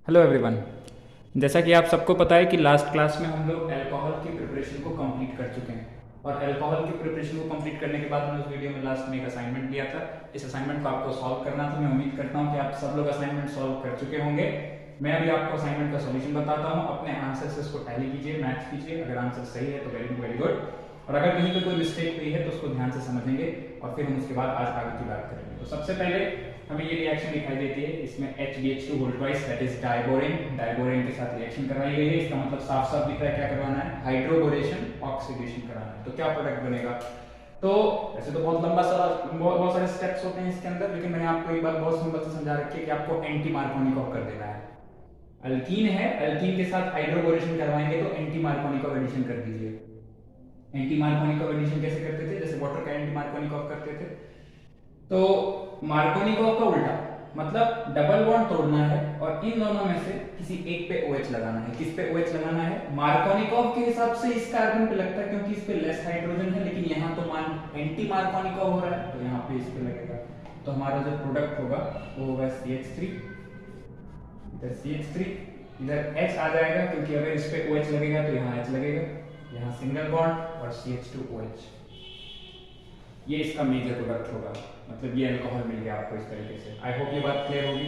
Hello everyone. जैसा कि आप सबको पता है कि लास्ट क्लास में हम लोग अल्कोहल की प्रिपरेशन को कंप्लीट कर चुके हैं और अल्कोहल की प्रिपरेशन को कंप्लीट करने के बाद मैंने उस वीडियो में लास्ट में एक असाइनमेंट दिया था। इस असाइनमेंट को आपको सॉल्व करना था। मैं उम्मीद करता हूं कि आप सब लोग असाइनमेंट सॉल्व कर चुके होंगे। मैं अभी आपको असाइनमेंट का सॉल्यूशन बताता हूं। अपने आंसर से इसको टैली कीजिए, मैच कीजिए। अगर आंसर सही है तो वेरी गुड, और अगर कहीं पे कोई मिस्टेक हुई है तो उसको ध्यान से समझेंगे और फिर हम उसके बाद आज आगे की बात करेंगे। तो सबसे पहले हमें ये रिएक्शन दिखाई देती है, इसमें HBH2 whole twice that is diborane, diborane के साथ रिएक्शन करवाई गई है। इसका मतलब साफ साफ दिख रहा है क्या करवाना है, हाइड्रोबोरेशन ऑक्सीडेशन कराना है। तो क्या प्रोडक्ट बनेगा? तो ऐसे तो बहुत लंबा सारा बहुत सारे स्टेप्स होते हैं इसके अंदर, लेकिन मैंने आपको एक बात बहुत सिंपल से समझा रखी है कि आपको एंटी मार्कोनिकॉफ कर देना है। अल्कीन है, अल्कीन के साथ हाइड्रोबोरेशन करवाएंगे तो एंटी मार्कोनिकॉफ एडिशन कर दीजिए। एंटी मार्कोनिकॉफ एडिशन कैसे करते थे? जैसे वाटर का एंटी मार्कोनिकॉफ करते थे। तो मार्कोनिकॉफ का उल्टा मतलब डबल बॉन्ड तोड़ना है और इन दोनों में से किसी एक पे OH लगाना है। किस पे OH लगाना है? मार्कोनिकॉफ के हिसाब से इस कार्बन पे लगता है क्योंकि इस पे लेस हाइड्रोजन है, लेकिन यहाँ तो एंटी मार्कोनिकॉफ हो रहा है तो यहाँ पे इस पे लगेगा। तो हमारा जो प्रोडक्ट होगा वो होगा CH3, इधर CH3, इधर H आ जाएगा क्योंकि अगर इस पे OH लगेगा तो यहाँ H लगेगा, यहाँ सिंगल बॉन्ड और CH2OH। ये इसका मेजर प्रोडक्ट होगा, मतलब ये अल्कोहल मिल गया आपको इस तरीके से। आई होप ये बात क्लियर होगी।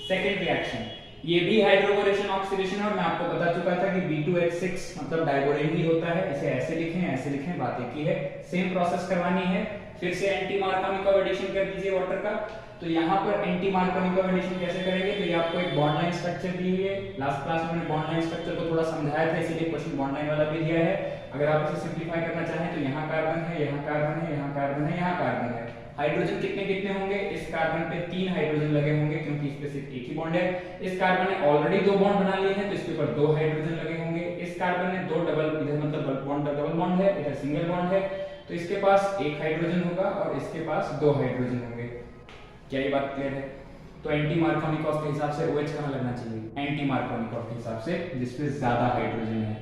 सेकेंड रिएक्शन, ये भी हाइड्रोबोरेशन ऑक्सीडेशन है और मैं आपको बता चुका था कि B2H6 मतलब डाइबोरेन ही होता है। इसे ऐसे लिखें, बात एक ही है। सेम प्रोसेस करवानी है, फिर से एंटी मार्कोनिकॉफ एडिशन कर दीजिए वाटर का। तो यहाँ पर एंटी मार्कोनिकॉफ एडिशन कैसे करेंगे? तो ये आपको एक बॉन्ड लाइन स्ट्रक्चर दी हुई है। लास्ट क्लास में मैंने बॉन्ड लाइन स्ट्रक्चर को थोड़ा समझाया था, इसीलिए क्वेश्चन बॉन्ड लाइन वाला भी दिया है। अगर आप इसे सिंपलीफाई करना चाहें तो यहाँ कार्बन है, यहाँ कार्बन है, यहाँ कार्बन है, यहाँ कार्बन है। हाइड्रोजन कितने कितने होंगे? इस कार्बन पे 3 हाइड्रोजन लगे होंगे क्योंकि इस पे सिर्फ एक ही बॉन्ड है। इस कार्बन ने ऑलरेडी 2 बॉन्ड बना लिए हैं तो इसके ऊपर 2 हाइड्रोजन लगे होंगे। इस कार्बन ने 2 डबल, इधर मतलब बॉन्ड डबल बॉन्ड है, इधर सिंगल बॉन्ड है, तो इसके पास 1 हाइड्रोजन होगा और इसके पास 2 हाइड्रोजन होंगे। क्या ये बात क्लियर है? तो एंटी मार्कोनिकॉफ के हिसाब से OH कहाँ लगना चाहिए? एंटी मार्कोनिकॉफ के हिसाब से जिसपे ज्यादा हाइड्रोजन है।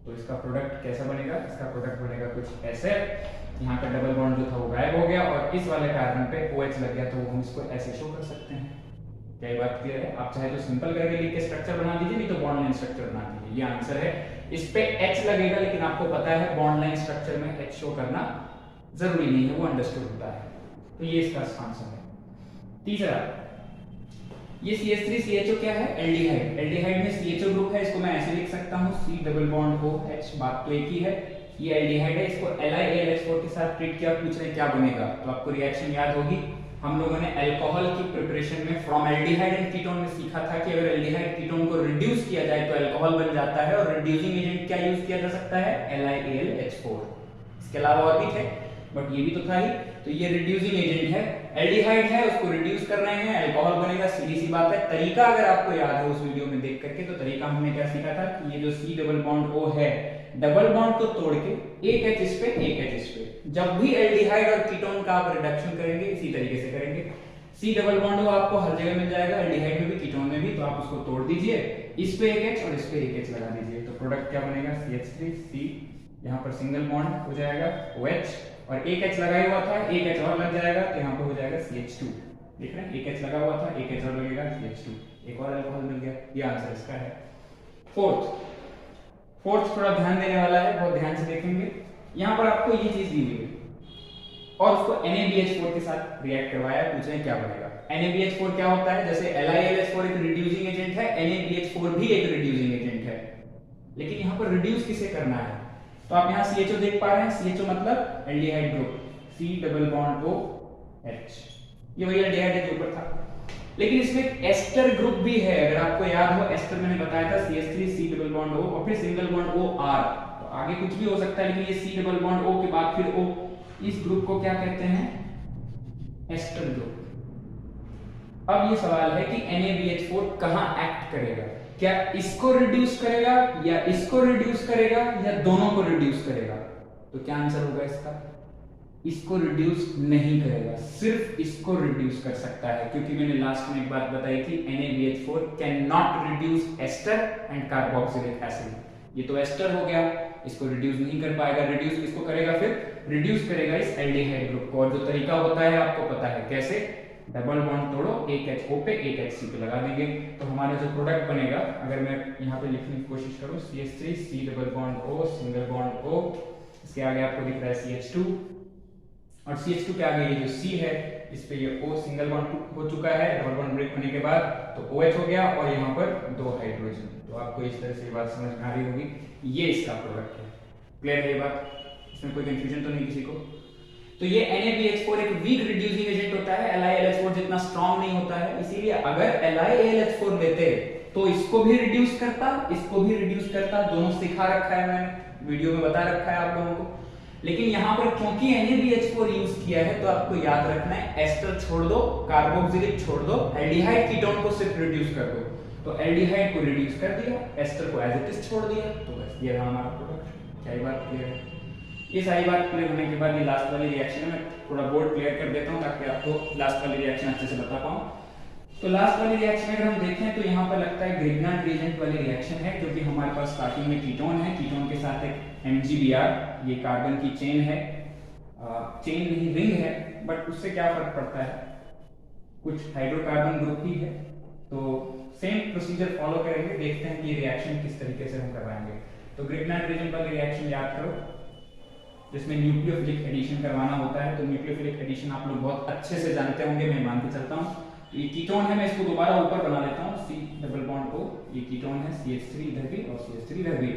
तो इसका प्रोडक्ट कैसा बनेगा? इसका प्रोडक्ट बनेगा कुछ ऐसे। यहाँ का डबल बॉन्ड जो था वो गायब हो गया और इस वाले कार्बन पे OH लग गया, तो हम इसको ऐसे शो कर सकते हैं। क्या ये बात क्लियर है? आप चाहे तो सिंपल करके लिख के स्ट्रक्चर बना दीजिए, नहीं तो बॉन्ड लाइन स्ट्रक्चर बना दीजिए। ये आंसर है। इस पे H लगेगा, लेकिन आपको पता है बॉन्ड लाइन स्ट्रक्चर में H शो करना जरूरी नहीं है, वो अंडरस्टूड होता है। तो ये इसका आंसर है। तीसरा, ये CH3CHO क्या है? एल्डिहाइड। एल्डिहाइड में CHO ग्रुप है, इसको मैं ऐसे लिख सकता हूँ C डबल बॉन्ड OH, बात तो एक ही है। ये एल्डिहाइड है, इसको LiAlH4 के साथ ट्रीट किया, पूछ रहे क्या बनेगा? तो आपको रिएक्शन याद होगी, हम लोगों ने अल्कोहल की प्रिपरेशन में फ्रॉम एल्डिहाइड एंड कीटोन में सीखा था कि अगर एल्डिहाइड कीटोन को रिड्यूस किया जाए तो अल्कोहल बन जाता है। और रिड्यूसिंग एजेंट क्या यूज किया जा सकता है? LiAlH4। इसके अलावा और भी थे बट ये भी तो था ही। तो ये रिड्यूसिंग एजेंट है, एल्डिहाइड है, उसको रिड्यूस कर रहे हैं, अल्कोहल बनेगा, सीधी सी बात है। तरीका अगर आपको याद है उस वीडियो में देख करके, तो तरीका हमने क्या सीखा था कि ये जो C डबल बॉन्ड O है, डबल बॉन्ड को तोड़ के एक H इस पे, एक H इस पे। जब भी एल्डिहाइड और कीटोन का आप रिडक्शन करेंगे इसी तरीके से करेंगे। C डबल बॉन्ड O आपको हर जगह मिल जाएगा, एल्डिहाइड में भी कीटोन में भी, तो आप उसको तोड़ दीजिए, इस पे एक H और इस पे एक H लगा दीजिए। तो प्रोडक्ट क्या बनेगा? CH3C, यहाँ पर सिंगल बॉन्ड हो जाएगा OH और एक H लगा हुआ था, एक H और लग जाएगा तो यहाँ पे हो जाएगा CH2। देख रहे हैं, एक H लगा हुआ था, एक H और लगेगा, CH2, एक और अल्कोहल मिल गया। ये आंसर इसका है। फोर्थ थोड़ा ध्यान देने वाला है, बहुत ध्यान से देखेंगे। यहाँ पर आपको ये चीज दी हुई है और उसको NaBH4 के साथ रिएक्ट करवाया, पूछ रहे हैं क्या बनेगा। NaBH4 क्या होता है? जैसे LiAlH4 एक रिड्यूसिंग एजेंट है, NaBH4 भी एक रिड्यूसिंग एजेंट है, लेकिन यहाँ पर रिड्यूस किसे करना है? तो आप यहाँ CHO देख पा रहे हैं, CHO मतलब aldehyde group, C double bond OH, ये वही एल्डिहाइड है जो ऊपर था। लेकिन इसमें एक एस्टर ग्रुप भी है, अगर आपको याद हो, एस्टर मैंने बताया था CH3C डबल बॉन्ड O और फिर सिंगल बॉन्ड OR, तो आगे कुछ भी हो सकता है, लेकिन ये C डबल बॉन्ड O के बाद फिर O, इस ग्रुप को क्या कहते हैं? Ester group. अब ये सवाल है कि NaBH4 कहां एक्ट करेगा? क्या इसको रिड्यूस करेगा या इसको रिड्यूस करेगा या दोनों को रिड्यूस करेगा? तो क्या आंसर होगा इसका? इसको रिड्यूस नहीं करेगा, सिर्फ इसको रिड्यूस कर सकता है, क्योंकि मैंने लास्ट में एक बात बताई थी, NaBH4 can not reduce ester and carboxylic acid. ये तो एस्टर हो गया, इसको रिड्यूस नहीं कर पाएगा। रिड्यूस किसको करेगा? फिर रिड्यूस करेगा इस एल्डिहाइड ग्रुप को, और जो तरीका होता है आपको पता है कैसे। डबल बॉन्ड तोड़ो, एक HO पे एक HC पे लगा देंगे, तो हमारा जो प्रोडक्ट बनेगा, अगर मैं यहाँ पे लिखने की कोशिश करूँ CH3 C double bond O single bond O, इसके आगे आपको दिख रहा है CH2, और CH2 के आगे ये जो C है इस पे ये O सिंगल बॉन्ड हो चुका है डबल बॉन्ड ब्रेक होने के बाद, तो OH हो गया और यहाँ पर 2 हाइड्रोजन। तो आपको इस तरह से ये बात समझ में आ रही होगी, ये इसका प्रोडक्ट है। क्लियर है ये बात? इसमें कोई कंफ्यूजन तो नहीं किसी को? तो ये NaBH4 एक वीक रिड्यूसिंग एजेंट होता है, LiAlH4 जितना स्ट्रॉन्ग नहीं होता है, इसीलिए अगर LiAlH4 लेते तो इसको भी रिड्यूस करता, इसको भी रिड्यूस करता, दोनों सिखा रखा है मैंने, वीडियो में बता रखा है आप लोगों को। लेकिन यहाँ पर क्योंकि NaBH4 यूज किया है तो आपको याद रखना है एस्टर छोड़ दो, कार्बोक्सिलिक छोड़ दो, एल्डिहाइड कीटोन को सिर्फ रिड्यूस कर दो। तो एल्डिहाइड को रिड्यूस कर दिया, एस्टर को एज इट इज छोड़ दिया, तो बस ये रहा हमारा प्रोडक्ट। क्या ये बात क्लियर है? ये सारी बात क्लियर होने के बाद ये लास्ट वाली रिएक्शन है, मैं थोड़ा बोर्ड क्लियर कर देता हूँ ताकि आपको लास्ट वाली रिएक्शन अच्छे से बता पाऊँ। तो लास्ट वाली रिएक्शन अगर हम देखें तो यहाँ पर लगता है ग्रिग्नार्ड रिएजेंट वाली रिएक्शन है, क्योंकि हमारे पास स्टार्टिंग में कीटोन है, कीटोन के साथ एक MgBr, ये कार्बन की चेन है, चेन नहीं रिंग है, बट उससे क्या फर्क पड़ता है, कुछ हाइड्रोकार्बन ग्रुप ही है। तो सेम प्रोसीजर फॉलो करेंगे, देखते हैं कि रिएक्शन किस तरीके से हम करवाएंगे। तो ग्रिग्नार्ड रिएजेंट वाली रिएक्शन याद करो, जिसमें न्यूक्लियोफिलिक एडिशन करवाना होता है। तो न्यूक्लियोफिलिक एडिशन आप लोग बहुत अच्छे से जानते होंगे, मैं मान के चलता हूँ। तो ये कीटोन है, मैं इसको दोबारा ऊपर बना लेता हूँ, C डबल बॉन्ड O, ये कीटोन है, CH3 इधर भी और CH3 इधर भी।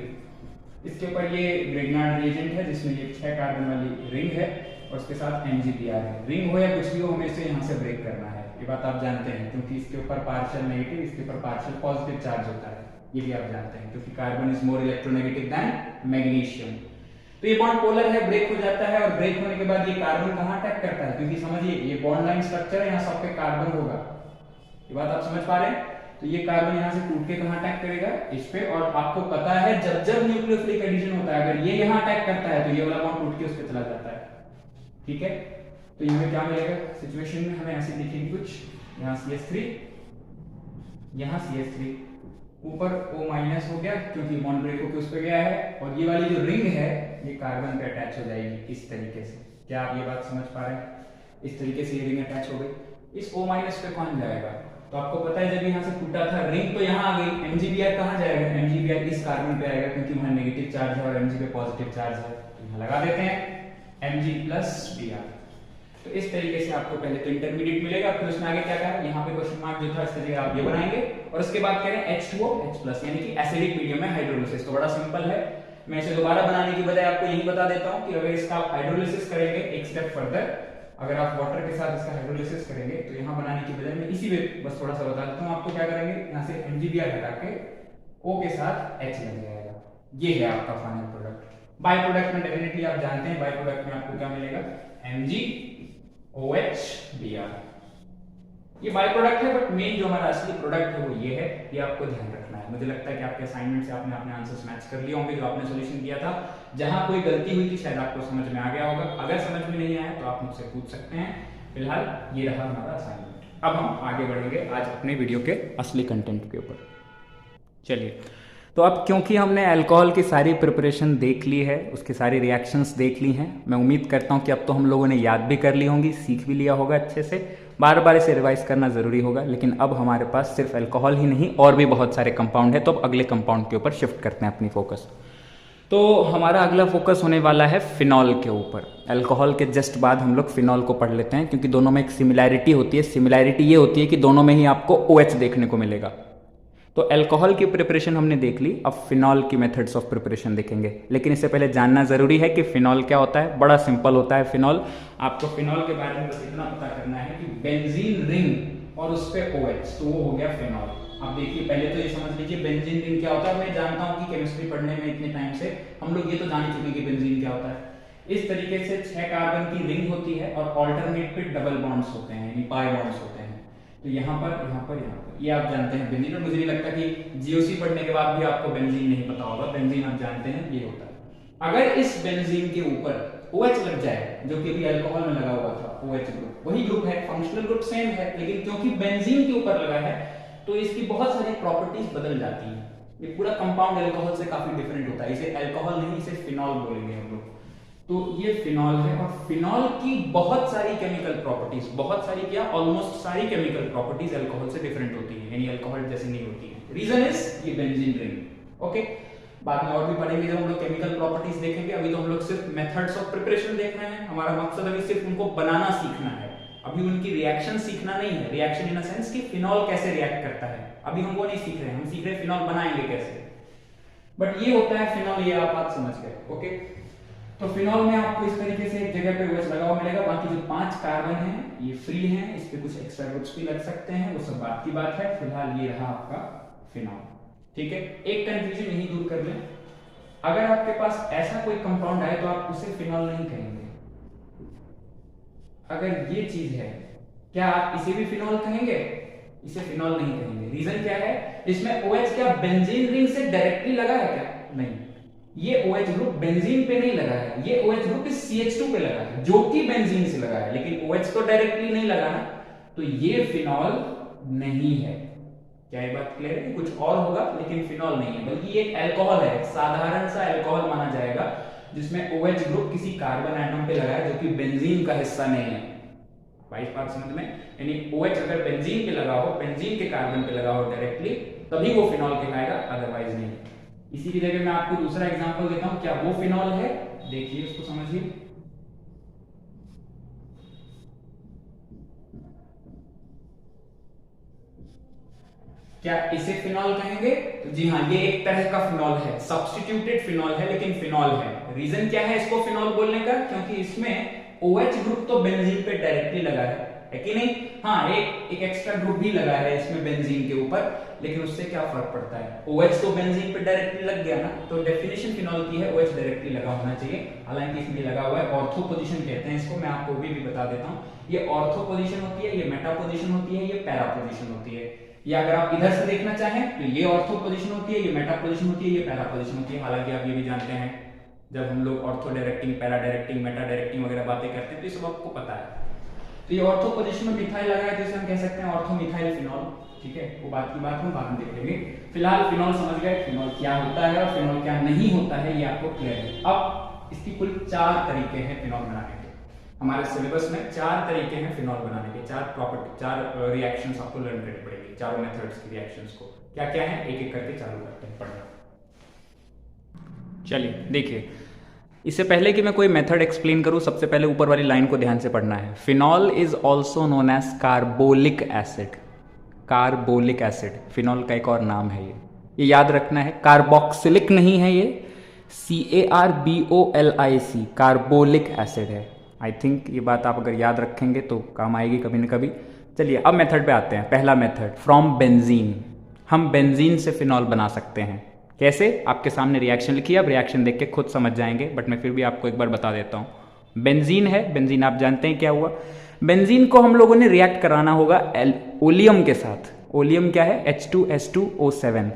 इसके ऊपर ये ग्रिग्नार्ड रिएजेंट है जिसमें ये 6 कार्बन वाली रिंग है और उसके साथ MgBr है। रिंग हो या कुछ भी हो, हमें इसे यहाँ से ब्रेक करना है, ये बात आप जानते हैं, क्योंकि इसके ऊपर पार्शियल नेगेटिव, इसके ऊपर पार्शियल पॉजिटिव चार्ज होता है, ये भी आप जानते हैं, क्योंकि carbon is more electronegative than magnesium. तो ये बॉन्ड पोलर है, ब्रेक हो जाता है, और ब्रेक होने के बाद ये कार्बन कहाँ अटैक करता है, क्योंकि समझिए ये बॉन्ड लाइन स्ट्रक्चर है, यहाँ सब पे कार्बन होगा, ये बात आप समझ पा रहे हैं। तो ये कार्बन यहाँ से टूट के कहाँ अटैक करेगा, इस पे, और आपको पता है जब जब न्यूक्लियोफिलिक एडिशन होता है, अगर ये यहाँ अटैक करता है तो ये वाला बॉन्ड टूट के उस पे चला जाता है, ठीक है। तो यहाँ क्या मिलेगा सिचुएशन में, हमें ऐसी दिखेगी कुछ, यहाँ CH3, यहाँ CH3, ऊपर O माइनस हो गया क्योंकि बॉन्ड ब्रेक होकर उस पे गया है, और ये वाली जो रिंग है ये कार्बन पे अटैच हो जाएगी इस तरीके से। क्या आप ये बात समझ पा रहे हैं? इस तरीके से ये रिंग अटैच हो गई। इस O माइनस पे कौन जाएगा, तो आपको पता है जब यहाँ से टूटा था रिंग तो यहाँ आ गई, MgBr कहाँ जाएगा, MgBr इस कार्बन पे आएगा क्योंकि वहाँ नेगेटिव चार्ज है और Mg पे पॉजिटिव चार्ज है, तो यहाँ लगा देते हैं Mg+Br। तो इस तरीके से आपको पहले तो इंटरमीडिएट मिलेगा, फिर उसमें आगे क्या करें, यहाँ पे क्वेश्चन मार्क जो था इस तरीके आप ये बनाएंगे, और उसके बाद करें H2O H+ यानी कि एसिडिक मीडियम में हाइड्रोलिसिस। तो बड़ा सिंपल है, मैं इसे दोबारा बनाने की बजाय आपको यही बता देता हूँ कि अगर इसका आप हाइड्रोलिसिस करेंगे एक स्टेप फर्दर, अगर आप वाटर के साथ इसका हाइड्रोलिसिस करेंगे तो यहाँ बनाने की बजाय मैं इसी में बस थोड़ा सा बता देता हूँ आपको क्या करेंगे, यहाँ से MgBr हटा के O के साथ H लग जाएगा, ये है आपका फाइनल प्रोडक्ट। बाय प्रोडक्ट में डेफिनेटली आप जानते हैं, बाय प्रोडक्ट में आपको क्या मिलेगा, MgOH-Br। ये बाय प्रोडक्ट है, बट मेन जो हमारा असली प्रोडक्ट है वो ये है, ये आपको ध्यान रखना है। मुझे लगता है कि आपके असाइनमेंट से आपने अपने आंसर्स मैच कर लिए होंगे, जो आपने सॉल्यूशन किया था, जहां कोई गलती हुई थी शायद आपको समझ में आ गया होगा, अगर समझ में नहीं आया तो आप मुझसे पूछ सकते हैं। फिलहाल ये रहा हमारा असाइनमेंट। अब हम आगे बढ़ेंगे आज अपने वीडियो के असली कंटेंट के ऊपर। चलिए, तो अब क्योंकि हमने अल्कोहल की सारी प्रिपरेशन देख ली है, उसकी सारी रिएक्शंस देख ली हैं, मैं उम्मीद करता हूं कि अब तो हम लोगों ने याद भी कर ली होंगी, सीख भी लिया होगा अच्छे से। बार बार इसे रिवाइज करना ज़रूरी होगा, लेकिन अब हमारे पास सिर्फ अल्कोहल ही नहीं और भी बहुत सारे कंपाउंड है। तो अब अगले कंपाउंड के ऊपर शिफ्ट करते हैं अपनी फोकस। तो हमारा अगला फोकस होने वाला है फिनॉल के ऊपर। अल्कोहल के जस्ट बाद हम लोग फिनॉल को पढ़ लेते हैं, क्योंकि दोनों में एक सिमिलैरिटी होती है। सिमिलैरिटी ये होती है कि दोनों में ही आपको OH देखने को मिलेगा। तो अल्कोहल की प्रिपरेशन हमने देख ली, अब फिनॉल की मेथड्स ऑफ प्रिपरेशन देखेंगे। लेकिन इससे पहले जानना जरूरी है कि फिनॉल क्या होता है। बड़ा सिंपल होता है फिनॉल। आपको फिनॉल के बारे में बस इतना पता करना है कि बेंजीन रिंग और उस पर OH, तो वो हो गया फिनॉल। अब देखिए, पहले तो ये समझ लीजिए बेंजीन रिंग क्या होता है। मैं जानता हूँ कि केमिस्ट्री पढ़ने में इतने टाइम से हम लोग ये तो जान चुके हैं कि बेंजीन क्या होता है। इस तरीके से 6 कार्बन की रिंग होती है और ऑल्टरनेट पे डबल बॉन्ड्स होते हैं, यानी पाई बॉन्ड्स होते हैं। तो यहाँ पर ये आप जानते हैं बेंजीन। और मुझे नहीं लगता कि जीओसी पढ़ने के बाद भी आपको बेंजीन नहीं पता होगा। बेंजीन आप जानते हैं, ये होता है। अगर इस बेंजीन के ऊपर OH लग जाए, जो कि अभी अल्कोहल में लगा हुआ था, OH ग्रुप वही ग्रुप है, फंक्शनल ग्रुप सेम है, लेकिन क्योंकि बेंजीन के ऊपर लगा है तो इसकी बहुत सारी प्रॉपर्टीज बदल जाती हैं। ये पूरा कंपाउंड अल्कोहल से काफी डिफरेंट होता है। इसे अल्कोहल नहीं, इसे फिनॉल बोलेंगे हम लोग। तो ये फिनॉल है, और फिनॉल की बहुत सारी केमिकल प्रॉपर्टीज, बहुत सारी क्या, ऑलमोस्ट सारी केमिकल प्रॉपर्टीज अल्कोहल से डिफरेंट होती है, यानी अल्कोहल जैसी नहीं होती है। रीजन इज ये बेंजीन रिंग। ओके, बाद में और भी पढ़ेंगे जब हम लोग केमिकल प्रॉपर्टीज देखेंगे। अभी तो हम लोग सिर्फ मेथड्स ऑफ प्रिपरेशन देख रहे हैं, हमारा मकसद अभी सिर्फ उनको बनाना सीखना है, अभी उनकी रिएक्शन सीखना नहीं है। रिएक्शन इन द सेंस कि फिनॉल कैसे रिएक्ट करता है, अभी हम वो नहीं सीख रहे हैं, हम सीख रहे हैं फिनॉल बनाएंगे कैसे। बट ये होता है फिनॉल, ये आप बात समझ गए। ओके, तो फिनॉल में आपको इस तरीके से एक जगह पे OH लगा हुआ मिलेगा, बाकी जो 5 कार्बन हैं ये फ्री हैं, इस पे कुछ एक्स्ट्रा ग्रुप्स भी लग सकते हैं, वो सब बात की बात है। फिलहाल ये रहा आपका फिनॉल। ठीक है, एक कंफ्यूजन यही दूर कर लें, अगर आपके पास ऐसा कोई कंपाउंड आए तो आप उसे फिनॉल नहीं कहेंगे। अगर ये चीज है, क्या आप इसे भी फिनॉल कहेंगे? इसे फिनॉल नहीं कहेंगे। रीजन क्या है, इसमें OH क्या बेंजीन रिंग से डायरेक्टली लगा है क्या? नहीं, ये OH ग्रुप बेंजीन पे नहीं लगा है, ये OH ग्रुप इस CH2 पे लगा है, जो कि बेंजीन से लगा है, लेकिन OH तो डायरेक्टली नहीं लगा ना, तो ये फिनॉल नहीं है। क्या ये बात क्लियर है? कुछ और होगा लेकिन फिनॉल नहीं है, बल्कि ये एक अल्कोहल है, साधारण सा अल्कोहल माना जाएगा, जिसमें OH ग्रुप किसी कार्बन एटम पे लगा है जो कि बेंजीन का हिस्सा नहीं है। बात समझ में? यानी OH अगर बेंजीन पे लगा हो, बेंजीन के कार्बन पे लगा हो डायरेक्टली, तभी वो फिनॉल कहलाएगा, अदरवाइज नहीं। इसी की जगह मैं आपको दूसरा एग्जांपल देता हूं, क्या वो फिनॉल है? देखिए उसको समझिए। क्या इसे फिनॉल कहेंगे? तो जी हाँ, ये एक तरह का फिनॉल है, सब्स्टिट्यूटेड फिनॉल है, लेकिन फिनॉल है। रीजन क्या है इसको फिनॉल बोलने का? क्योंकि इसमें OH ग्रुप तो बेंजीन पे डायरेक्टली लगा है कि नहीं? हाँ, एक एक्स्ट्रा ग्रुप भी लगा है इसमें बेंजीन के ऊपर, लेकिन उससे क्या फर्क पड़ता है? OH तो बेंजीन पे डायरेक्टली लग गया ना, तो डेफिनेशन फिनॉल की है OH डायरेक्टली लगा होना चाहिए। हालांकि इसमें लगा हुआ है, ऑर्थो पोजीशन कहते हैं इसको, मैं आपको भी बता देता हूँ। ये ऑर्थो पोजीशन होती है, ये मेटा पोजीशन होती है, ये पैरा पोजीशन होती है। या अगर आप इधर से देखना चाहें तो ये ऑर्थो पोजीशन होती है, ये मेटा पोजीशन होती है, ये पैरा पोजीशन होती है। हालांकि आप ये भी जानते हैं, जब हम लोग ortho directing, para directing, Meta directing वगैरह बातें करते हैं तो ये सब आपको पता है। तो ये ऑर्थो पोजीशन में मिथाइल लगा है, जैसे हम कह सकते हैं ऑर्थो मिथाइल फिनॉल। ठीक है, वो बात की बात हम बाद में देख लेंगे। फिलहाल फिनॉल समझ गए, फिनॉल क्या होता है और फिनॉल क्या नहीं होता है, ये आपको क्लियर है। अब इसकी कुल 4 तरीके हैं फिनॉल बनाने के। हमारे सिलेबस में 4 तरीके हैं फिनॉल बनाने के, 4 प्रॉपर्टी, 4 रिएक्शंस आपको लर्न करनी पड़ेगी, चारों मेथड्स की रिएक्शंस को। क्या क्या है, एक एक करके चालू करते हैं पढ़ना। चलिए देखिए, इससे पहले कि मैं कोई मेथड एक्सप्लेन करूं, सबसे पहले ऊपर वाली लाइन को ध्यान से पढ़ना है। Phenol is also known as carbolic acid. Carbolic acid phenol का एक और नाम है। ये याद रखना है, कार्बोक्सिलिक नहीं है, ये CARBOLIC कार्बोलिक एसिड है। आई थिंक ये बात आप अगर याद रखेंगे तो काम आएगी कभी न कभी। चलिए अब मेथड पे आते हैं। पहला मेथड, फ्रॉम बेंजीन। हम बेंजीन से फिनॉल बना सकते हैं। कैसे? आपके सामने रिएक्शन लिखी है, अब रिएक्शन देख के खुद समझ जाएंगे, बट मैं फिर भी आपको एक बार बता देता हूँ। बेंजीन है, बेंजीन आप जानते हैं क्या हुआ। बेंजीन को हम लोगों ने रिएक्ट कराना होगा ओलियम के साथ। ओलियम क्या है? H2S2O7।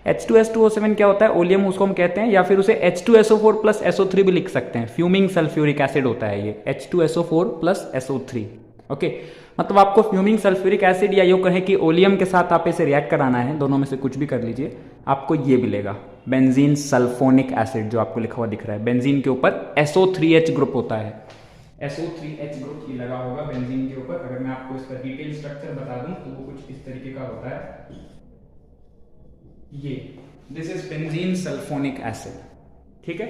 H2S2O7 क्या होता है? ओलियम उसको हम कहते हैं, या फिर उसे H2SO4 प्लस SO3 भी लिख सकते हैं। फ्यूमिंग सल्फ्यूरिक एसिड होता है ये, H2SO4 प्लस SO3। ओके, मतलब आपको फ्यूमिंग सल्फ्यूरिक एसिड या यूं कहें कि ओलियम के साथ आप इसे रिएक्ट कराना है, दोनों में से कुछ भी कर लीजिए, आपको ये मिलेगा बेंजीन सल्फोनिक एसिड, जो आपको लिखा हुआ दिख रहा है। बेंजीन के ऊपर SO3H ग्रुप होता है, SO3H ग्रुप ये लगा होगा बेंजीन के ऊपर। अगर मैं आपको इसका डिटेल स्ट्रक्चर बता दूं तो वो कुछ इस तरीके का होता है। ये this is benzene sulphonic acid. ठीक है,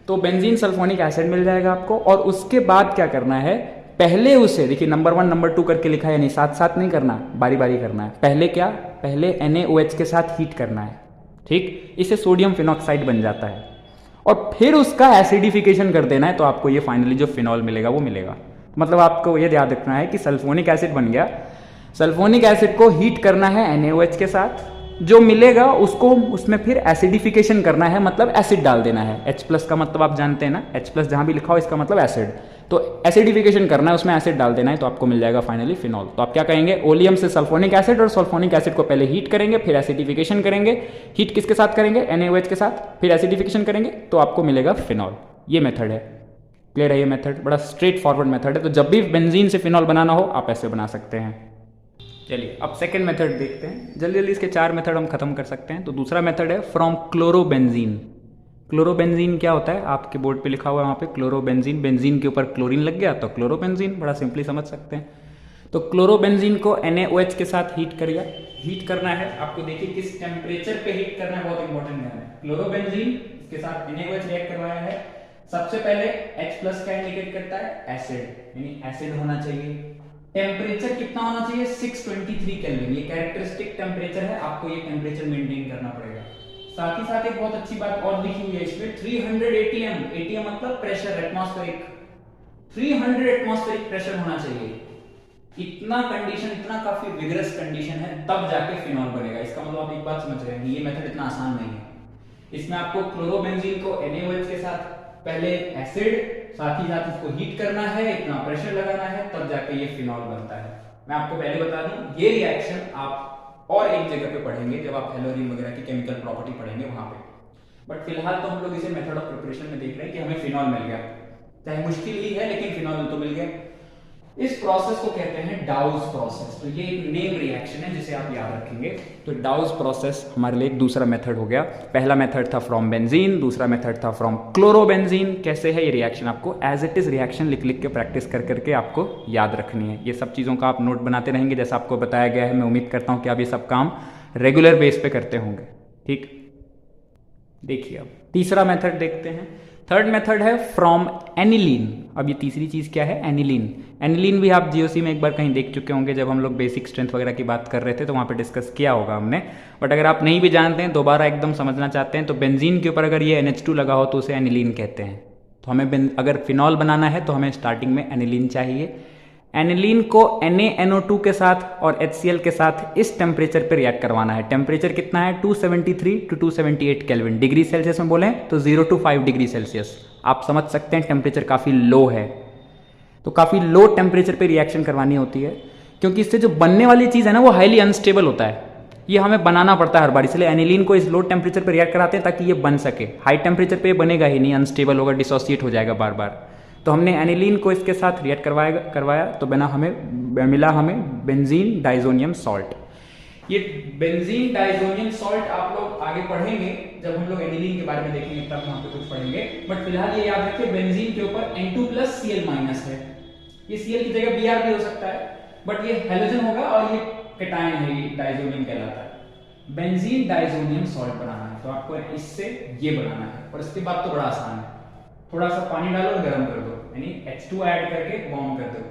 तो बेंजीन सल्फोनिक एसिड मिल जाएगा आपको, और उसके बाद क्या करना है? पहले उसे देखिए, नंबर 1 नंबर 2 करके लिखा है, नहीं साथ साथ नहीं करना, बारी बारी करना है। पहले क्या? पहले NaOH के साथ हीट करना है। ठीक, इससे सोडियम फिनॉक्साइड बन जाता है, और फिर उसका एसिडिफिकेशन कर देना है, तो आपको ये फाइनली जो फिनॉल मिलेगा वो मिलेगा। मतलब आपको ये याद रखना है कि सल्फोनिक एसिड बन गया, सल्फोनिक एसिड को हीट करना है NaOH के साथ, जो मिलेगा उसको उसमें फिर एसिडिफिकेशन करना है, मतलब एसिड डाल देना है। H+ का मतलब आप जानते हैं ना, H+ जहां भी लिखा हो इसका मतलब एसिड, तो एसिडिफिकेशन करना है, उसमें एसिड डाल देना है, तो आपको मिल जाएगा फाइनली फिनॉल। तो आप क्या कहेंगे? ओलियम से सल्फोनिक एसिड, और सल्फोनिक एसिड को पहले हीट करेंगे, फिर एसिडिफिकेशन करेंगे। हीट किसके साथ करेंगे? NaOH के साथ, फिर एसिडिफिकेशन करेंगे, तो आपको मिलेगा फिनॉल। ये मेथड है। क्लियर है? ये मेथड बड़ा स्ट्रेट फॉरवर्ड मेथड है, तो जब भी बेंजीन से फिनॉल बनाना हो आप ऐसे बना सकते हैं। चलिए अब सेकेंड मेथड देखते हैं, जल्दी जल्दी इसके 4 मेथड हम खत्म कर सकते हैं। तो दूसरा मेथड है फ्रॉम क्लोरोबेंजीन। क्लोरोबेंजीन क्या होता है, आपके बोर्ड पे लिखा हुआ है वहाँ पे क्लोरोबेंजीन, बेंजीन के ऊपर क्लोरीन लग गया तो क्लोरोबेंजीन, बड़ा सिंपली समझ सकते हैं। तो क्लोरोबेंजीन को NaOH के साथ हीट करिए, हीट करना है आपको, देखिए किस टेम्परेचर पे हीट करना है, बहुत इंपॉर्टेंट है। क्लोरोबेंजीन के साथ NaOH रिएक्ट करवाया है। सबसे पहले H+ क्या इंडिकेट करता है, एसिड, यानी एसिड होना चाहिए। टेम्परेचर कितना होना चाहिए, 623 केल्विन, ये कैरेक्टरिस्टिक टेम्परेचर है, आपको ये टेम्परेचर मेंटेन करना पड़ेगा। साथ ही साथ एक बहुत अच्छी बात और लिखी हुई है इसमें, 300 ATM, ATM मतलब प्रेशर, एटमॉस्फेरिक, 300 एटमॉस्फेरिक प्रेशर होना चाहिए। इतना कंडीशन, इतना काफी विगरस कंडीशन है, तब जाके फिनॉल बनेगा। इसका मतलब आप एक बात समझ रहे हैं, ये मेथड इतना आसान नहीं है। इसमें आपको क्लोरोबेंजीन को NaOH के साथ पहले एसिड, साथ ही साथ इसको हीट करना है, इतना प्रेशर लगाना है, तब जाके ये फिनॉल बनता है। मैं आपको पहले बता दूं, ये रिएक्शन आप और एक जगह पे पढ़ेंगे, जब आप हेलोरीन वगैरह की केमिकल प्रॉपर्टी पढ़ेंगे वहां पे, बट फिलहाल तो हम लोग इसे मेथड ऑफ प्रिपरेशन में देख रहे हैं कि हमें फिनॉल मिल गया, चाहे मुश्किल ही है लेकिन फिनॉल तो मिल गया। इस प्रोसेस को कहते हैं डाउस प्रोसेस। तो ये एक नेम रिएक्शन है जिसे आप याद रखेंगे। तो डाउस प्रोसेस हमारे लिए एक दूसरा मेथड हो गया। पहला मेथड था फ्रॉम बेंजीन, दूसरा मेथड था फ्रॉम क्लोरोबेंजीन। कैसे है ये रिएक्शन, आपको एज इट इज रिएक्शन लिख लिख के प्रैक्टिस कर करके आपको याद रखनी है। ये सब चीज़ों का आप नोट बनाते रहेंगे जैसा आपको बताया गया है। मैं उम्मीद करता हूँ कि आप ये सब काम रेगुलर बेस पे करते होंगे। ठीक, देखिए अब तीसरा मेथड देखते हैं। थर्ड मेथड है फ्रॉम एनिलीन। अब ये तीसरी चीज़ क्या है, एनिलीन। एनिलीन भी आप जीओसी में एक बार कहीं देख चुके होंगे, जब हम लोग बेसिक स्ट्रेंथ वगैरह की बात कर रहे थे तो वहाँ पे डिस्कस किया होगा हमने। बट अगर आप नहीं भी जानते हैं, दोबारा एकदम समझना चाहते हैं, तो बेंजीन के ऊपर अगर ये NH2 लगा हो तो उसे एनिलीन कहते हैं। तो हमें अगर फिनॉल बनाना है तो हमें स्टार्टिंग में एनिलीन चाहिए। एनिलीन को NaNO2 के साथ और HCl के साथ इस टेम्परेचर पे रिएक्ट करवाना है। टेम्परेचर कितना है, 273 टू 278 केल्विन। डिग्री सेल्सियस में बोलें तो 0 to 5 डिग्री सेल्सियस। आप समझ सकते हैं टेम्परेचर काफ़ी लो है, तो काफ़ी लो टेम्परेचर पे रिएक्शन करवानी होती है, क्योंकि इससे जो बनने वाली चीज़ है ना वो हाईली अनस्टेबल होता है। ये हमें बनाना पड़ता है हर बार, इसलिए एनिलीन को इस लो टेम्परेचर पर रिएक्ट कराते हैं ताकि ये बन सके। हाई टेम्परेचर पे बनेगा ही नहीं, अनस्टेबल होगा, डिसोसिएट हो जाएगा बार बार। तो हमने एनिलीन को इसके साथ रिएक्ट करवाया तो मिला हमें बेंजीन डाइजोनियम सॉल्ट। ये बेंजीन डाइजोनियम सॉल्ट आप लोग आगे पढ़ेंगे, जब हम लोग एनिलीन के बारे में देखेंगे तब वहां पे कुछ पढ़ेंगे। बट फिलहाल ये याद रखिए, बेंजीन के ऊपर N2+Cl- है। ये Cl की जगह Br भी हो सकता है, बट ये हैलोजन होगा और ये कैटायन है, ये डाइजोनियम कहलाता है। बेंजीन डाइजोनियम सॉल्ट बनाना है तो आपको इससे ये बनाना है, और इसके बाद तो बड़ा आसान है। थोड़ा सा पानी डालो और गर्म कर दो, यानी H2 ऐड करके वार्म कर दो,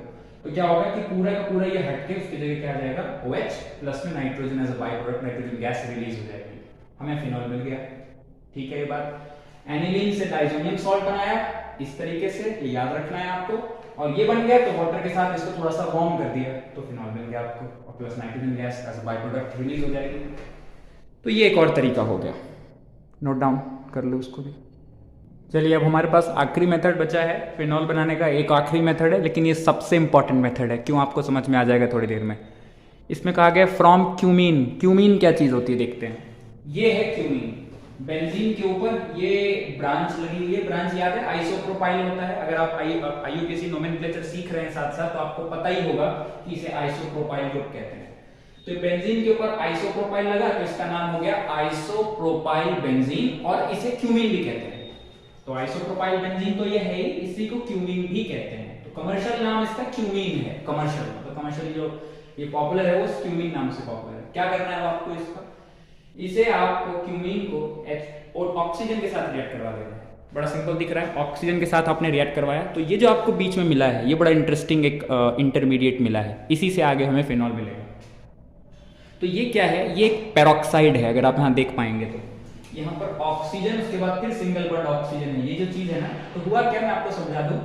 तो क्या होगा कि पूरा का पूरा ये हट के उसकी जगह क्या आ जाएगा, OH प्लस में nitrogen as a by product, nitrogen gas release हो जाएगी, हमें फिनॉल मिल गया। ठीक है, ये बात। एनिलीन से डाइजोनियम सॉल्ट बनाया इस तरीके से, ये याद रखना है आपको, और ये बन गया तो वाटर के साथ इसको थोड़ा सा वार्म कर दिया तो फिनॉल मिल गया आपको, और plus nitrogen gas as a by product release हो जाएगी। तो ये एक और तरीका हो गया, नोट डाउन कर लो उसको भी। चलिए, अब हमारे पास आखिरी मेथड बचा है फिनॉल बनाने का। एक आखिरी मेथड है, लेकिन ये सबसे इंपॉर्टेंट मेथड है। क्यों, आपको समझ में आ जाएगा थोड़ी देर में। इसमें कहा गया फ्रॉम क्यूमीन। क्यूमीन क्या चीज़ होती है, देखते हैं। ये है क्यूमीन। बेंजीन के ऊपर ये ब्रांच लगी हुई है, ब्रांच याद है, आइसोप्रोपाइल होता है। अगर आप IUPAC नोमेनक्लेचर सीख रहे हैं साथ साथ, तो आपको पता ही होगा कि इसे आइसोप्रोपाइल ग्रुप कहते हैं। तो बेंजीन के ऊपर आइसोप्रोपाइल लगा तो इसका नाम हो गया आइसोप्रोपाइल बेंजीन, और इसे क्यूमीन भी कहते हैं। तो आइसोप्रोपाइल बेंजीन तो ये है ही, इसी को क्यूमीन भी कहते हैं। तो कमर्शियल नाम इसका क्यूमीन है। कमर्शियल तो कमर्शियल जो ये पॉपुलर है वो क्यूमीन नाम से पॉपुलर है। क्या करना है आपको, इसका इसे आपको क्यूमीन को ऑक्सीजन के साथ रिएक्ट करवा देना है। बड़ा सिंपल दिख रहा है, ऑक्सीजन के साथ आपने रिएक्ट करवाया तो ये जो आपको बीच में मिला है, ये बड़ा इंटरेस्टिंग एक इंटरमीडिएट मिला है, इसी से आगे हमें फिनॉल मिलेगा। तो ये क्या है, ये एक पेरोक्साइड है, अगर आप यहाँ देख पाएंगे तो यहाँ पर ऑक्सीजन, उसके बाद फिर सिंगल बॉन्ड ऑक्सीजन है। ये जो चीज है ना, तो हुआ क्या, मैं आपको समझा दूं।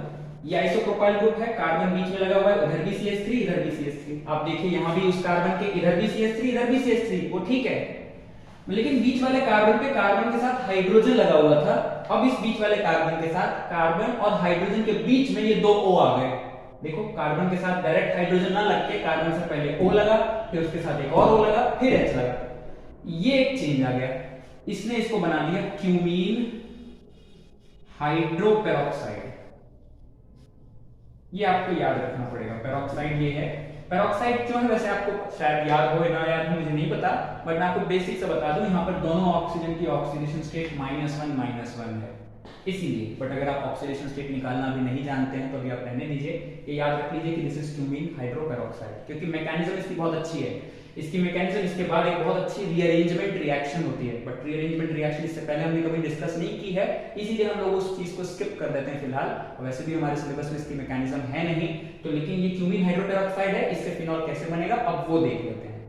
ये आइसोप्रोपाइल ग्रुप है, कार्बन बीच में लगा हुआ है, उधर भी CH3 इधर भी CH3। आप देखिए यहाँ भी उस कार्बन के इधर भी CH3 इधर भी CH3, वो ठीक है, लेकिन बीच वाले कार्बन पे कार्बन के साथ हाइड्रोजन लगा हुआ था। अब इस बीच वाले कार्बन के साथ कार्बन और हाइड्रोजन के बीच में ये दो O आ गए। देखो, कार्बन के साथ डायरेक्ट हाइड्रोजन ना लग के कार्बन से पहले O लगा, फिर उसके साथ एक और O लगा, फिर H लगा, ये एक चेंज आ गया। इसने इसको बना दिया क्यूमीन हाइड्रोपेरोक्साइड। ये आपको याद रखना पड़ेगा, पेरोक्साइड ये है, पेरोक्साइड क्यों है वैसे आपको शायद याद हो ना याद हो मुझे नहीं पता, बट मैं आपको बेसिक से बता दूं, यहाँ पर दोनों ऑक्सीजन की ऑक्सीडेशन स्टेट -1 है इसीलिए। बट अगर आप ऑक्सीडेशन स्टेट निकालना भी नहीं जानते हैं तो अभी आप रहने दीजिए, ये याद रख लीजिए कि दिस इज क्यूमीन हाइड्रोपेरोक्साइड, क्योंकि मैकेनिज्म इसकी बहुत अच्छी है। इसकी मैकेनिज्म इसके बाद एक बहुत अच्छी रीअरेंजमेंट रिएक्शन होती है, बट रीअरेंजमेंट रिएक्शन इससे पहले हमने कभी डिस्कस नहीं की है, इसीलिए हम लोग उस चीज को स्किप कर देते हैं फिलहाल। वैसे भी हमारे सिलेबस में इसकी मैकेनिज्म है नहीं तो, लेकिन ये क्यूमीन हाइड्रोपेरोक्साइड है, इससे फिनॉल कैसे बनेगा अब वो देख लेते हैं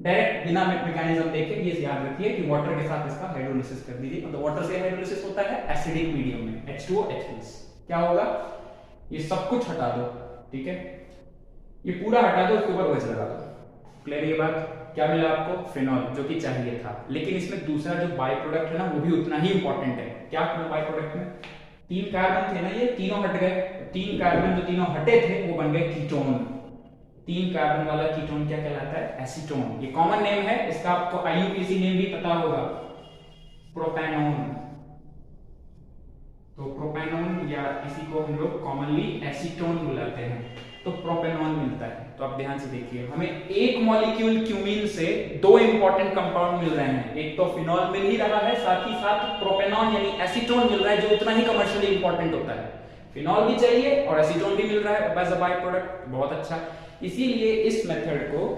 डायरेक्ट बिना मैकेनिज्म देखे। ये याद रखिए कि वाटर के साथ इसका हाइड्रोलिसिस कर दीजिए, मतलब वाटर से हाइड्रोलिसिस होता है एसिडिक मीडियम में H2O H+। क्या होगा, ये सब कुछ हटा दो, ठीक है, ये पूरा हटा दो, उसके ऊपर OH लगा दो। क्लियर ये बात? क्या मिला आपको? फिनॉल, जो कि चाहिए था। लेकिन इसमें दूसरा जो बाय प्रोडक्ट है ना वो भी उतना ही इंपॉर्टेंट है। क्या बाय प्रोडक्ट में 3 कार्बन थे ना, ये तीनों हट गए। 3 कार्बन जो तीनों हटे थे वो बन गए कीटोन। 3 कार्बन वाला कीटोन क्या कहलाता है? एसीटोन। ये कॉमन नेम है इसका, आपको IUPAC नेम भी पता होगा, प्रोपेनोन। तो प्रोपेनोन या इसी को हम लोग कॉमनली एसीटोन बुलाते हैं, तो प्रोपेनॉन मिलता है। तो आप ध्यान से देखिए, हमें एक मॉलिक्यूल क्यूमीन से 2 इंपॉर्टेंट कंपाउंड मिल रहे हैं। एक तो फिनॉल मिल ही रहा है, साथ ही साथ प्रोपेनॉन यानी एसीटोन मिल रहा है, जो उतना ही कमर्शियली इंपॉर्टेंट होता है। फिनॉल भी चाहिए और एसीटोन भी मिल रहा है एज अ बाय प्रोडक्ट, बहुत अच्छा। इसीलिए इस मेथड को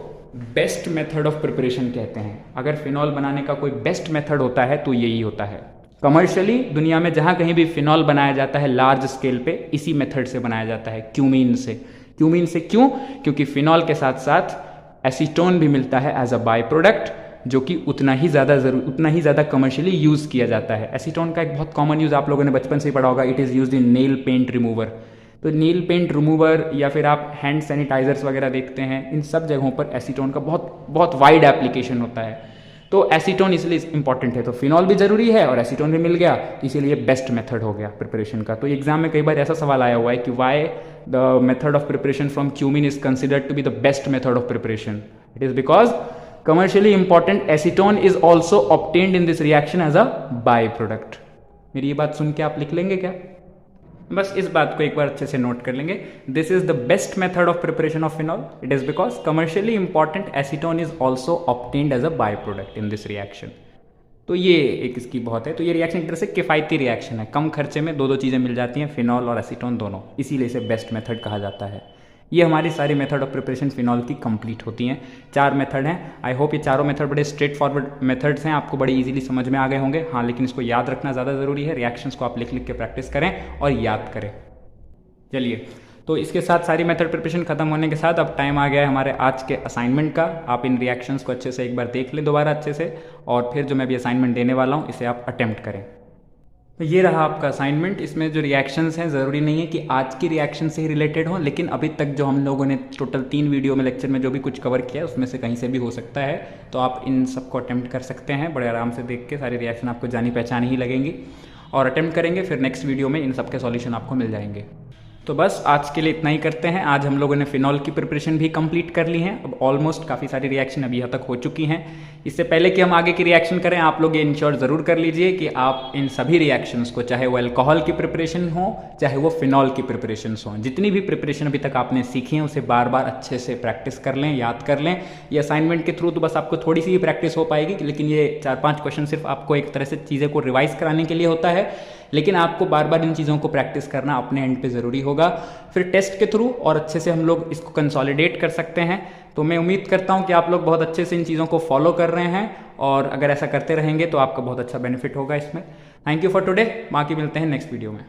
बेस्ट मेथड ऑफ प्रिपरेशन कहते हैं। अगर फिनॉल बनाने का कोई बेस्ट मेथड होता है तो यही होता है। कमर्शियली दुनिया में जहां कहीं भी फिनॉल बनाया जाता है लार्ज स्केल पे, इसी मेथड से बनाया जाता है, क्यूमीन से। क्यूमीन से क्यों? क्योंकि फिनॉल के साथ साथ एसीटोन भी मिलता है एज अ बाय प्रोडक्ट, जो कि उतना ही ज़्यादा कमर्शियली यूज़ किया जाता है। एसीटोन का एक बहुत कॉमन यूज़ आप लोगों ने बचपन से ही पढ़ा होगा, it is used in nail paint remover. तो नील पेंट रिमूवर या फिर आप हैंड सैनिटाइजर्स वगैरह देखते हैं, इन सब जगहों पर एसीटोन का बहुत वाइड एप्लीकेशन होता है। तो एसीटोन इसलिए इंपॉर्टेंट है। तो फिनॉल भी जरूरी है और एसीटोन भी मिल गया, इसीलिए बेस्ट मेथड हो गया प्रिपरेशन का। तो एग्जाम में कई बार ऐसा सवाल आया हुआ है कि why the method of preparation from cumene is considered to be the best method of preparation. It is because commercially important acetone is also obtained in this reaction as a byproduct। मेरी ये बात सुन के आप लिख लेंगे क्या? बस इस बात को एक बार अच्छे से नोट कर लेंगे। This is the best method of preparation of phenol. It is because commercially important acetone is also obtained as a by product in this reaction. तो ये एक इसकी बहुत है। तो ये रिएक्शन एक तरह से किफ़ायती रिएक्शन है, कम खर्चे में दो चीज़ें मिल जाती हैं, फिनॉल और एसीटोन दोनों, इसीलिए इसे बेस्ट मेथड कहा जाता है। ये हमारी सारी मेथड ऑफ प्रिपरेशन फिनॉल की कंप्लीट होती हैं। 4 मेथड हैं। आई होप ये चारों मेथड बड़े स्ट्रेट फॉरवर्ड मेथड्स हैं, आपको बड़ी इजीली समझ में आ गए होंगे। हाँ, लेकिन इसको याद रखना ज़्यादा ज़रूरी है। रिएक्शंस को आप लिख लिख के प्रैक्टिस करें और याद करें। चलिए, तो इसके साथ सारी मेथड प्रिपरेशन खत्म होने के साथ अब टाइम आ गया है हमारे आज के असाइनमेंट का। आप इन रिएक्शंस को अच्छे से एक बार देख लें दोबारा अच्छे से, और फिर जो मैं भी असाइनमेंट देने वाला हूँ इसे आप अटेम्प्ट करें। तो ये रहा आपका असाइनमेंट। इसमें जो रिएक्शंस हैं ज़रूरी नहीं है कि आज की रिएक्शन से ही रिलेटेड हों, लेकिन अभी तक जो हम लोगों ने टोटल 3 वीडियो में लेक्चर में जो भी कुछ कवर किया है उसमें से कहीं से भी हो सकता है। तो आप इन सबको अटेम्प्ट कर सकते हैं, बड़े आराम से देख के सारी रिएक्शन आपको जानी पहचानी ही लगेंगी और अटेम्प्ट करेंगे, फिर नेक्स्ट वीडियो में इन सब के सॉल्यूशन आपको मिल जाएंगे। तो बस आज के लिए इतना ही करते हैं। आज हम लोगों ने फिनॉल की प्रिपरेशन भी कंप्लीट कर ली है। अब ऑलमोस्ट काफ़ी सारी रिएक्शन अभी यहाँ तक हो चुकी हैं। इससे पहले कि हम आगे की रिएक्शन करें, आप लोग ये इंश्योर ज़रूर कर लीजिए कि आप इन सभी रिएक्शंस को, चाहे वो अल्कोहल की प्रिपरेशन हो चाहे वो फिनॉल की प्रिपरेशन हो, जितनी भी प्रिपरेशन अभी तक आपने सीखी है उसे बार बार अच्छे से प्रैक्टिस कर लें, याद कर लें। ये असाइनमेंट के थ्रू तो बस आपको थोड़ी सी ही प्रैक्टिस हो पाएगी, लेकिन ये 4-5 क्वेश्चन सिर्फ आपको एक तरह से चीज़ें को रिवाइज कराने के लिए होता है, लेकिन आपको बार बार इन चीज़ों को प्रैक्टिस करना अपने एंड पे ज़रूरी होगा। फिर टेस्ट के थ्रू और अच्छे से हम लोग इसको कंसोलिडेट कर सकते हैं। तो मैं उम्मीद करता हूं कि आप लोग बहुत अच्छे से इन चीज़ों को फॉलो कर रहे हैं, और अगर ऐसा करते रहेंगे तो आपका बहुत अच्छा बेनिफिट होगा इसमें। Thank you for today. बाकी मिलते हैं नेक्स्ट वीडियो में।